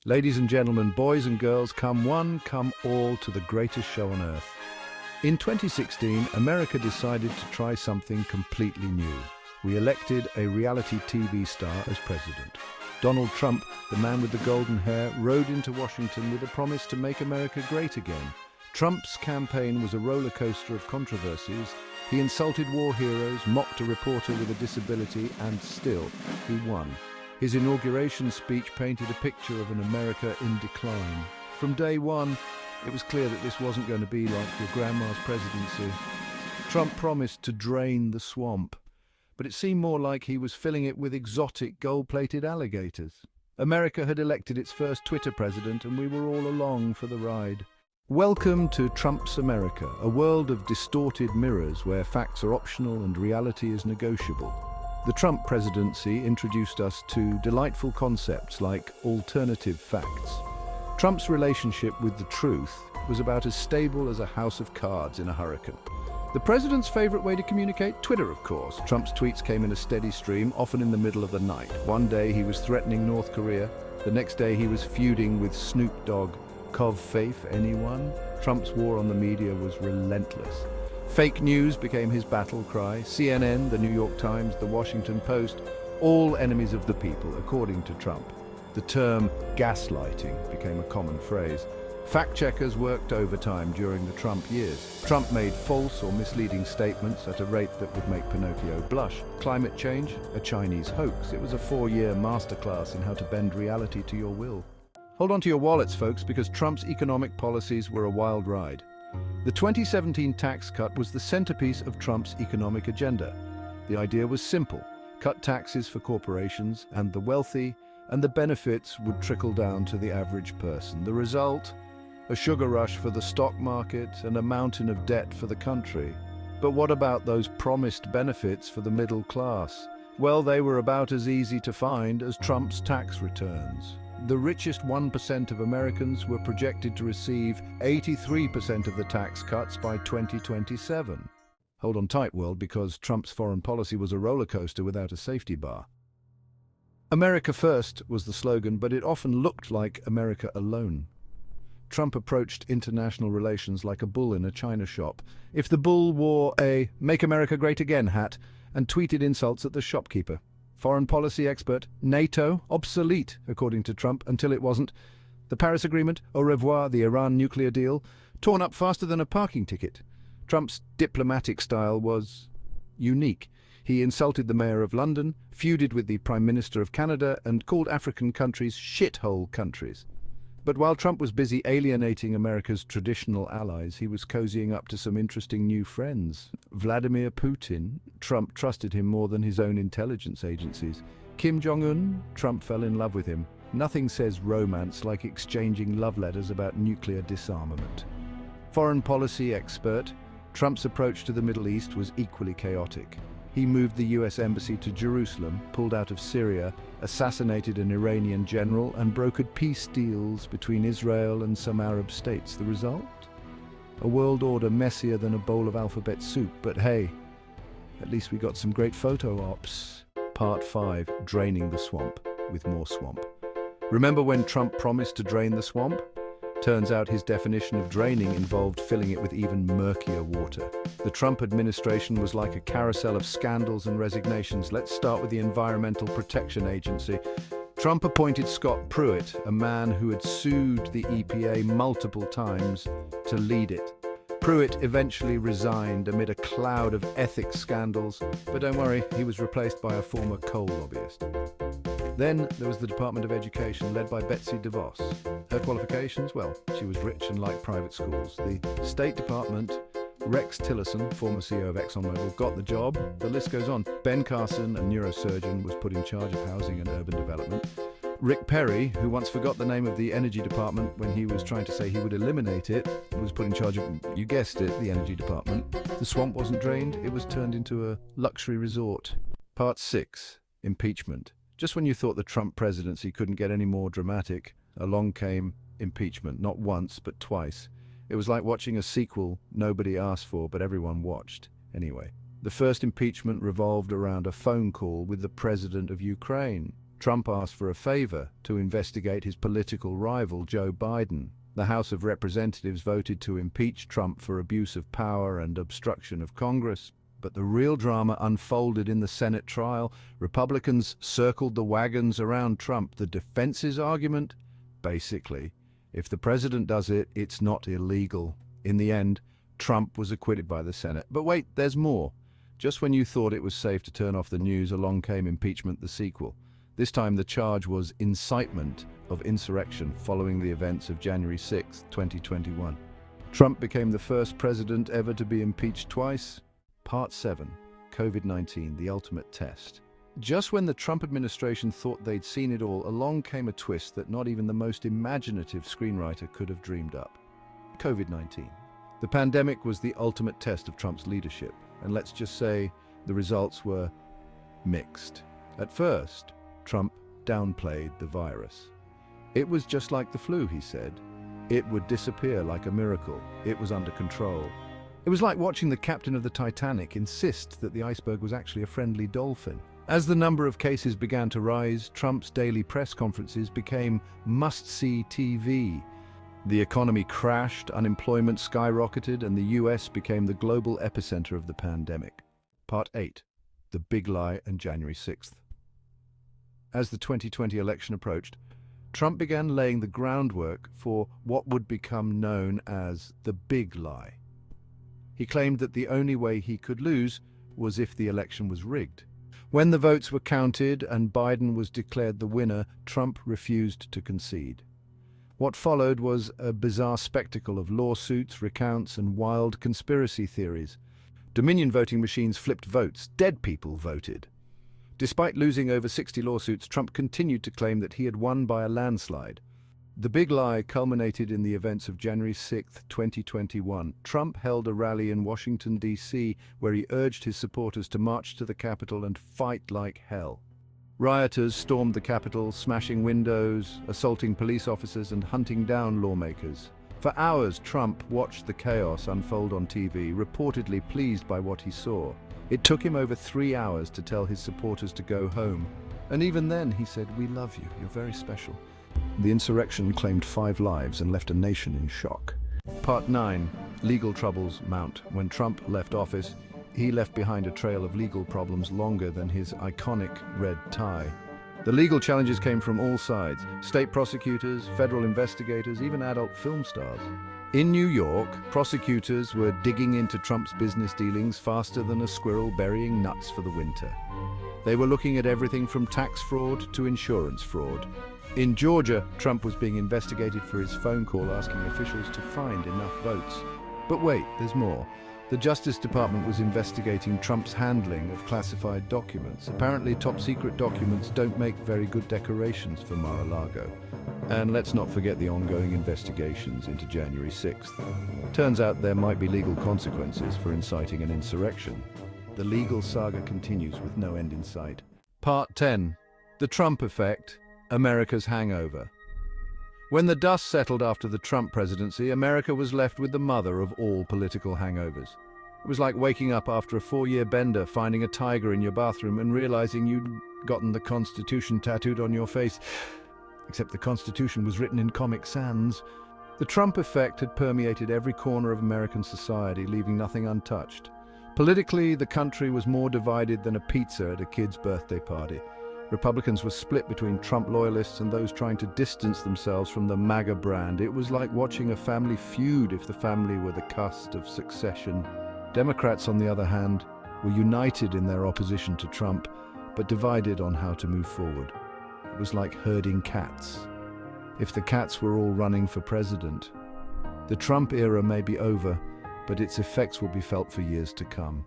Ladies and gentlemen, boys and girls, come one, come all to the greatest show on earth. In 2016, America decided to try something completely new. We elected a reality TV star as president. Donald Trump, the man with the golden hair, rode into Washington with a promise to make America great again. Trump's campaign was a roller coaster of controversies. He insulted war heroes, mocked a reporter with a disability, and still, he won. His inauguration speech painted a picture of an America in decline. From day one, it was clear that this wasn't going to be like your grandma's presidency. Trump promised to drain the swamp, but it seemed more like he was filling it with exotic gold-plated alligators. America had elected its first Twitter president, and we were all along for the ride. Welcome to Trump's America, a world of distorted mirrors where facts are optional and reality is negotiable. The Trump presidency introduced us to delightful concepts like alternative facts. Trump's relationship with the truth was about as stable as a house of cards in a hurricane. The president's favorite way to communicate? Twitter, of course. Trump's tweets came in a steady stream, often in the middle of the night. One day he was threatening North Korea. The next day he was feuding with Snoop Dogg. Cov Faith, anyone? Trump's war on the media was relentless. Fake news became his battle cry. CNN, the New York Times, the Washington Post, all enemies of the people, according to Trump. The term gaslighting became a common phrase. Fact-checkers worked overtime during the Trump years. Trump made false or misleading statements at a rate that would make Pinocchio blush. Climate change? A Chinese hoax. It was a 4-year masterclass in how to bend reality to your will. Hold on to your wallets, folks, because Trump's economic policies were a wild ride. The 2017 tax cut was the centerpiece of Trump's economic agenda. The idea was simple: cut taxes for corporations and the wealthy, and the benefits would trickle down to the average person. The result? A sugar rush for the stock market and a mountain of debt for the country. But what about those promised benefits for the middle class? Well, they were about as easy to find as Trump's tax returns. The richest 1% of Americans were projected to receive 83% of the tax cuts by 2027. Hold on tight, world, because Trump's foreign policy was a roller coaster without a safety bar. America first was the slogan, but it often looked like America alone. Trump approached international relations like a bull in a china shop. If the bull wore a "Make America Great Again" hat and tweeted insults at the shopkeeper. Foreign policy expert: NATO, obsolete, according to Trump, until it wasn't. The Paris Agreement, au revoir, the Iran nuclear deal, torn up faster than a parking ticket. Trump's diplomatic style was unique. He insulted the mayor of London, feuded with the Prime Minister of Canada, and called African countries shithole countries. But while Trump was busy alienating America's traditional allies, he was cozying up to some interesting new friends. Vladimir Putin. Trump trusted him more than his own intelligence agencies. Kim Jong-un. Trump fell in love with him. Nothing says romance like exchanging love letters about nuclear disarmament. Foreign policy expert. Trump's approach to the Middle East was equally chaotic. He moved the US embassy to Jerusalem, pulled out of Syria, assassinated an Iranian general, and brokered peace deals between Israel and some Arab states. The result? A world order messier than a bowl of alphabet soup, but hey, at least we got some great photo ops. Part 5, Draining the Swamp, with more swamp. Remember when Trump promised to drain the swamp? Turns out his definition of draining involved filling it with even murkier water. The Trump administration was like a carousel of scandals and resignations. Let's start with the Environmental Protection Agency. Trump appointed Scott Pruitt, a man who had sued the EPA multiple times, to lead it. Pruitt eventually resigned amid a cloud of ethics scandals, but don't worry, he was replaced by a former coal lobbyist. Then there was the Department of Education, led by Betsy DeVos. Her qualifications? Well, she was rich and liked private schools. The State Department, Rex Tillerson, former CEO of ExxonMobil, got the job. The list goes on. Ben Carson, a neurosurgeon, was put in charge of housing and urban development. Rick Perry, who once forgot the name of the Energy Department when he was trying to say he would eliminate it, was put in charge of, you guessed it, the Energy Department. The swamp wasn't drained, it was turned into a luxury resort. Part 6, Impeachment. Just when you thought the Trump presidency couldn't get any more dramatic, along came impeachment, not once, but twice. It was like watching a sequel nobody asked for, but everyone watched. Anyway, the first impeachment revolved around a phone call with the president of Ukraine. Trump asked for a favor to investigate his political rival, Joe Biden. The House of Representatives voted to impeach Trump for abuse of power and obstruction of Congress. But the real drama unfolded in the Senate trial. Republicans circled the wagons around Trump. The defense's argument? Basically, if the president does it, it's not illegal. In the end, Trump was acquitted by the Senate. But wait, there's more. Just when you thought it was safe to turn off the news, along came impeachment, the sequel. This time the charge was incitement of insurrection following the events of January 6, 2021. Trump became the first president ever to be impeached twice. Part 7. COVID-19, the ultimate test. Just when the Trump administration thought they'd seen it all, along came a twist that not even the most imaginative screenwriter could have dreamed up. COVID-19. The pandemic was the ultimate test of Trump's leadership, and let's just say the results were mixed. At first, Trump downplayed the virus. It was just like the flu, he said. It would disappear like a miracle. It was under control. It was like watching the captain of the Titanic insist that the iceberg was actually a friendly dolphin. As the number of cases began to rise, Trump's daily press conferences became must-see TV. The economy crashed, unemployment skyrocketed, and the US became the global epicenter of the pandemic. Part 8. The Big Lie and January 6th. As the 2020 election approached, Trump began laying the groundwork for what would become known as the Big Lie. He claimed that the only way he could lose was if the election was rigged. When the votes were counted and Biden was declared the winner, Trump refused to concede. What followed was a bizarre spectacle of lawsuits, recounts, and wild conspiracy theories. Dominion voting machines flipped votes. Dead people voted. Despite losing over 60 lawsuits, Trump continued to claim that he had won by a landslide. The big lie culminated in the events of January 6, 2021. Trump held a rally in Washington, D.C., where he urged his supporters to march to the Capitol and fight like hell. Rioters stormed the Capitol, smashing windows, assaulting police officers, and hunting down lawmakers. For hours, Trump watched the chaos unfold on TV, reportedly pleased by what he saw. It took him over 3 hours to tell his supporters to go home. And even then, he said, "We love you, you're very special." The insurrection claimed 5 lives and left a nation in shock. Part 9. Legal troubles mount. When Trump left office, he left behind a trail of legal problems longer than his iconic red tie. The legal challenges came from all sides: state prosecutors, federal investigators, even adult film stars. In New York, prosecutors were digging into Trump's business dealings faster than a squirrel burying nuts for the winter. They were looking at everything from tax fraud to insurance fraud. In Georgia, Trump was being investigated for his phone call asking officials to find enough votes. But wait, there's more. The Justice Department was investigating Trump's handling of classified documents. Apparently, top-secret documents don't make very good decorations for Mar-a-Lago. And let's not forget the ongoing investigations into January 6th. Turns out there might be legal consequences for inciting an insurrection. The legal saga continues with no end in sight. Part 10. The Trump Effect, America's Hangover. When the dust settled after the Trump presidency, America was left with the mother of all political hangovers. It was like waking up after a 4-year bender, finding a tiger in your bathroom and realizing you'd gotten the Constitution tattooed on your face. Except the Constitution was written in Comic Sans. The Trump effect had permeated every corner of American society, leaving nothing untouched. Politically, the country was more divided than a pizza at a kid's birthday party. Republicans were split between Trump loyalists and those trying to distance themselves from the Maga brand. It was like watching a family feud if the family were the cusp of succession. Democrats, on the other hand, were united in their opposition to Trump, but divided on how to move forward. It was like herding cats. If the cats were all running for president, the Trump era may be over, but its effects will be felt for years to come.